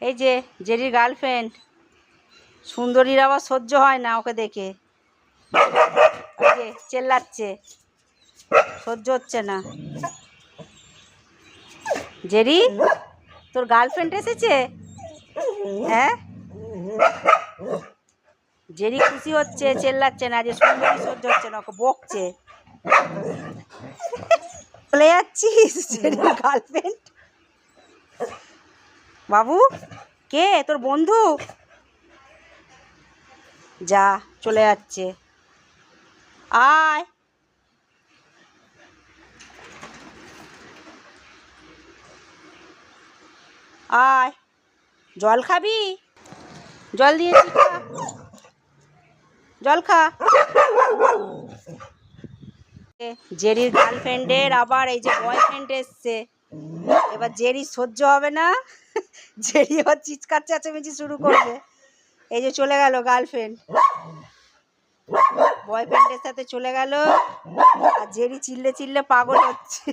এই যে জেরির গার্লফ্রেন্ড সুন্দরীর আবার সহ্য হয় না ওকে দেখে, এই যে চেল্লাচ্ছে, সহ্য হচ্ছে না। জেরি, তোর গার্লফ্রেন্ড এসেছে? হ্যাঁ, জেরি খুশি হচ্ছে, চেল্লাচ্ছে না, যে সুন্দরী সহ্য হচ্ছে না, ওকে বকছে। চলে যাচ্ছিস জেরির গার্লফ্রেন্ড? বাবু, কে তোর বন্ধু? যা, চলে যাচ্ছে। আয়, আয়, জল খাবি? জল দিয়েছি, খা, জল খা। জেরির গার্লফ্রেন্ডের আবার এই যে বয়ফ্রেন্ড এসছে, এবার জেরি সহ্য হবে না, জেরি আবার চিৎকার চেঁচামেচি শুরু করবে। এই যে চলে গেল গার্লফ্রেন্ড, বয়ফ্রেন্ডের সাথে চলে গেল, আর জেরি চিল্লে চিল্লে পাগল হচ্ছে।